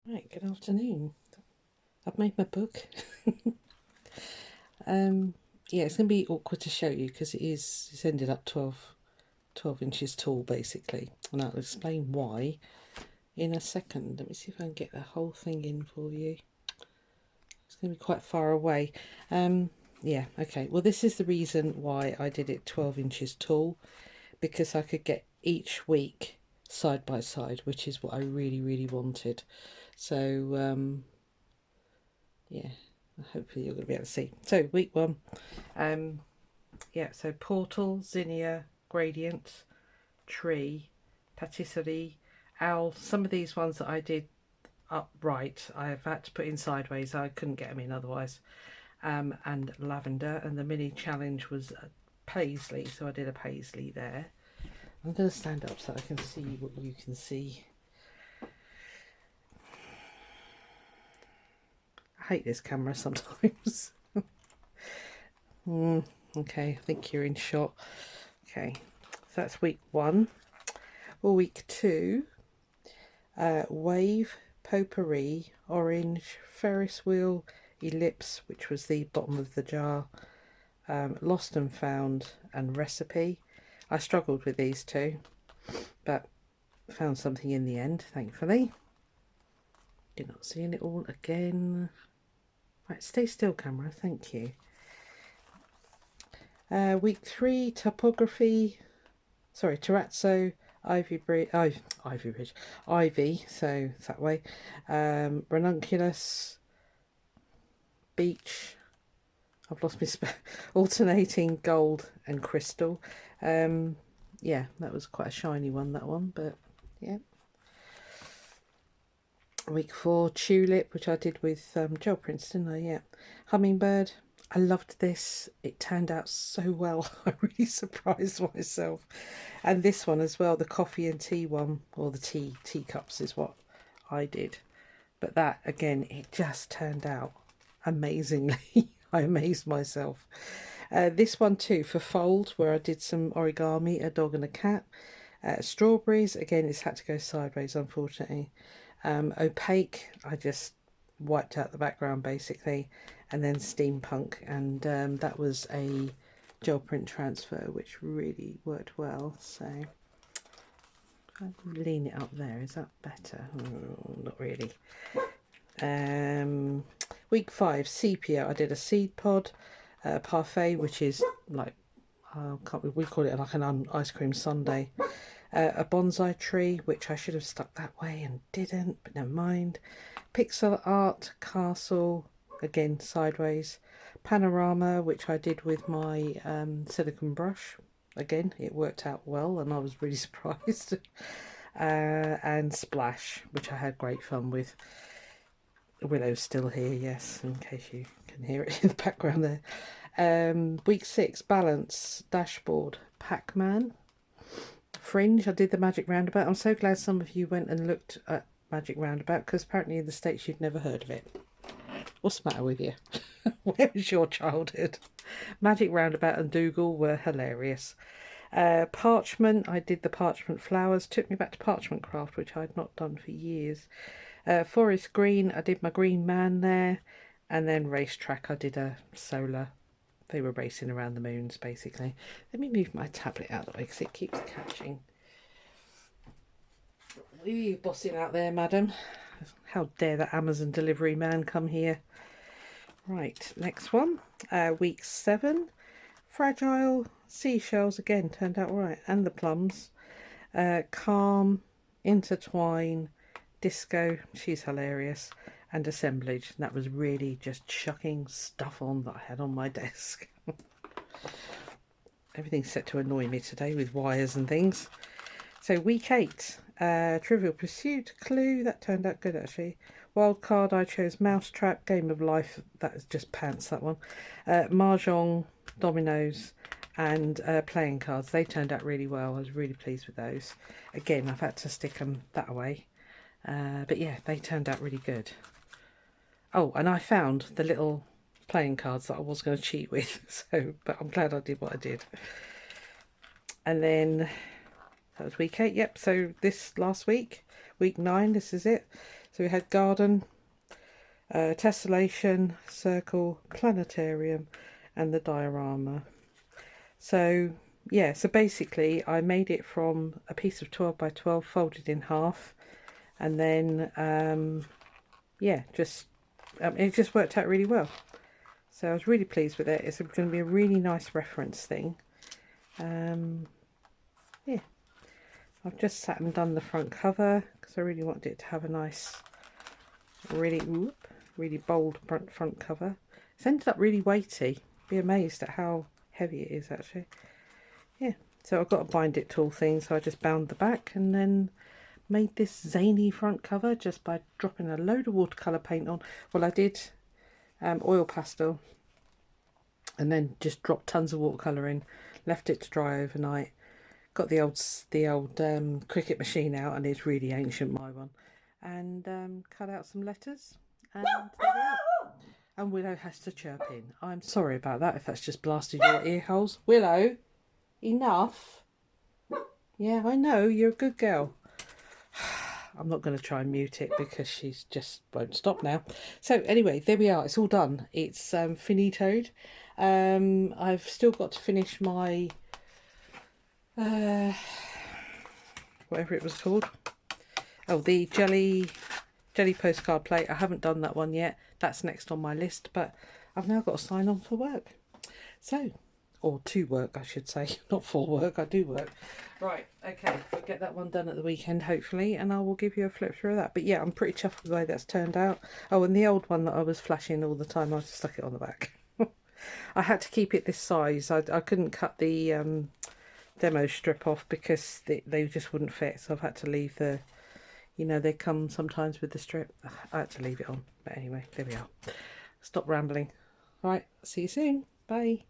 Right, good afternoon. I've made my book. Yeah, it's going to be awkward to show you because it's ended up 12 inches tall basically, and I'll explain why in a second. Let me see if I can get the whole thing in for you. It's going to be quite far away. Yeah, okay. Well, this is the reason why I did it 12 inches tall, because I could get each week side by side, which is what I really wanted. So, yeah, hopefully you're going to be able to see. So week one, yeah, so portal, zinnia, gradient, tree, patisserie, owl. Some of these ones that I did upright, I've had to put in sideways. I couldn't get them in otherwise. And lavender, and the mini challenge was paisley, so I did a paisley there. I'm going to stand up so I can see what you can see. I hate this camera sometimes. Okay, I think you're in shot. Okay, so that's week one. Well, week two, wave, potpourri, orange, Ferris wheel, ellipse, which was the bottom of the jar, lost and found, and recipe. I struggled with these two, but found something in the end, thankfully. You're not seeing it all again. Right, stay still, camera, thank you. Week three, topography, sorry, terrazzo, ivy bridge, ivy, so it's that way. Ranunculus, beach. I've lost my alternating gold and crystal. Yeah, that was quite a shiny one, that one, but yeah. Week four, tulip, which I did with gel prints, didn't I? Yeah. Hummingbird. I loved this. It turned out so well. I really surprised myself. And this one as well, the coffee and tea one, or the teacups is what I did. But that, again, it just turned out amazingly. I amazed myself. This one too, for fold, where I did some origami, a dog and a cat. Strawberries, again, it's had to go sideways, unfortunately. Opaque, I just wiped out the background basically. And then steampunk, and that was a gel print transfer, which really worked well. So I'll lean it up there. Is that better? Oh, not really. Week five, sepia. I did a seed pod, parfait, which is like we call it like an ice cream sundae. A bonsai tree, which I should have stuck that way and didn't, but never mind. Pixel art castle, again sideways. Panorama, which I did with my silicone brush. Again, it worked out well, and I was really surprised. And splash, which I had great fun with. Willow's still here, yes, in case you can hear it in the background there. Week six, balance, dashboard, Pac-Man, fringe. I did the Magic Roundabout. I'm so glad some of you went and looked at Magic Roundabout, because apparently in the States you'd never heard of it. What's the matter with you? Where was your childhood? Magic Roundabout and Dougal were hilarious. Parchment, I did the parchment flowers. Took me back to parchment craft, which I'd not done for years. Forest green, I did my green man there. And then racetrack, I did a solar. They were racing around the moons basically. Let me move my tablet out of the way because it keeps catching. Are you bossing out there, madam? How dare that Amazon delivery man come here? Right, next one. Week 7. Fragile seashells, again turned out right, and the plums. Calm, intertwine, disco, she's hilarious, and assemblage. And that was really just chucking stuff on that I had on my desk. Everything's set to annoy me today with wires and things. So week 8, Trivial Pursuit, Clue, that turned out good actually. Wild card, I chose Mousetrap, Game of Life, that is just pants, that one. Mahjong, Dominoes, and playing cards. They turned out really well. I was really pleased with those. Again, I've had to stick them that way. But yeah, they turned out really good. Oh, and I found the little playing cards that I was going to cheat with. So, but I'm glad I did what I did. And then that was week 8. Yep, so this last week, week 9, this is it. So we had garden, tessellation, circle, planetarium, and the diorama. So yeah, so basically I made it from a piece of 12 by 12 folded in half, and then yeah, just it just worked out really well. So I was really pleased with it. It's going to be a really nice reference thing. Yeah, I've just sat and done the front cover because I really wanted it to have a nice, really bold front cover. It's ended up really weighty. Be amazed at how heavy it is actually. Yeah, so I've got a bind it tool thing, so I just bound the back and then made this zany front cover just by dropping a load of watercolour paint on. Well, I did oil pastel and then just dropped tons of watercolour in, left it to dry overnight, got the old Cricut machine out, and it's really ancient, my one, and cut out some letters, and there we are. And Willow has to chirp in. I'm sorry about that if that's just blasted your ear holes. Willow, enough. Yeah, I know, you're a good girl. I'm not going to try and mute it because she's just won't stop now. So anyway, there we are. It's all done. It's finitoed. I've still got to finish my whatever it was called. Oh, the jelly postcard plate. I haven't done that one yet. That's next on my list, but I've now got to sign on for work. So, or to work, I should say, not for work. I do work. Right, okay, I'll get that one done at the weekend, hopefully, and I will give you a flip through of that. But yeah, I'm pretty chuffed with the way that's turned out. Oh, and the old one that I was flashing all the time, I just stuck it on the back. I had to keep it this size. I couldn't cut the demo strip off because they just wouldn't fit, so I've had to leave the, you know, they come sometimes with the strip. I had to leave it on, but anyway, there we are. Stop rambling. All right, see you soon. Bye.